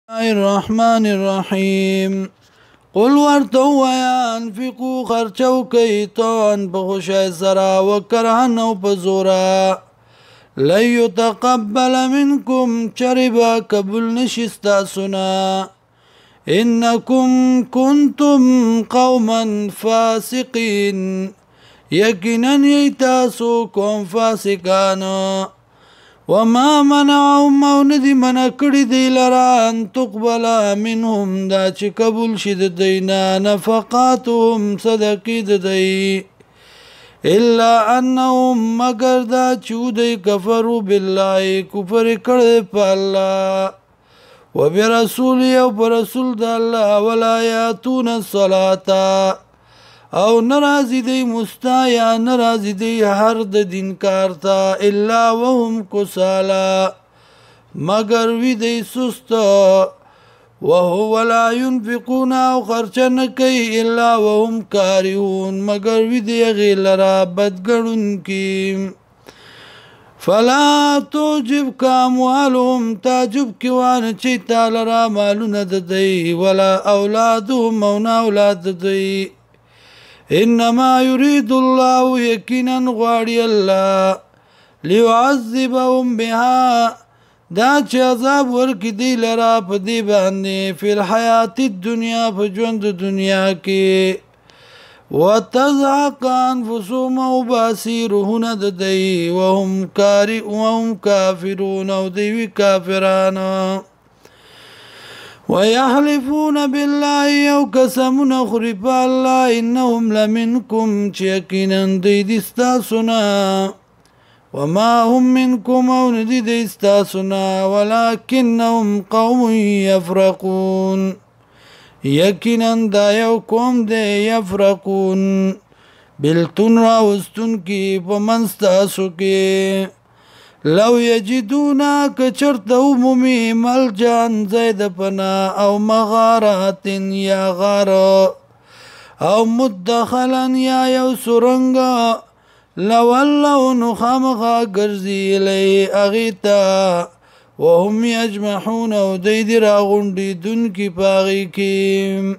الرحمن الرحيم قل ورتو ويا انفقوا خرچو كي طوعا بخشي سرا وكرهن وبزورا لن يتقبل منكم شربا قبل نشستا سنا إنكم كنتم قوما فاسقين يقينا يتاسو كون فاسقانا وما منعهم وندي من کړي دی لرا ان تقبل منهم دا چې قبول شید دینا نفقاتهم صدقې دی الا انهم مگر دا چودي کفروا بالله کفر کړي په الله وبرسول او برسول د الله ولا ياتون الصلاه او نرازی دی مستایا نرازی دی هر د دین کارتا الا وهم کسالا مگر وی دی سست وهو لا ينفقون او خرچن کوي الا وهم کارهون مگر وی دی غیلرا بدګړون کی فلا توجب اموالهم تعجب کی وان چی تعالی را مالونه د دی ولا اولادهم او اولاد دی انما يريد الله يقينا غواړي الله ليعذبهم بها دا چې عذاب ورکړي دی لرا په دې باندې په الحیات الدنیا په ژوند دنیا کې وتزهق انفسهم وبصيرهن ددي وهم كافرون او دی کافران ويحلفون بالله او قسمون خرب الله انهم لمنكم يقينا دي استاسنا وما هم منكم او ندي استاسنا ولكنهم قوم يفرقون يقينا دا يوكم دي يفرقون بلتن راوستن کی پمنستاسو کی لو یجدونا کچرت عمومی ملجان زید پنا او مغارات یا غار او مدخلا یا یو سرنگا لولو نخامخا گرزی لی اغیتا وهم یجمحون او دید راغندی دن کی پاغی کی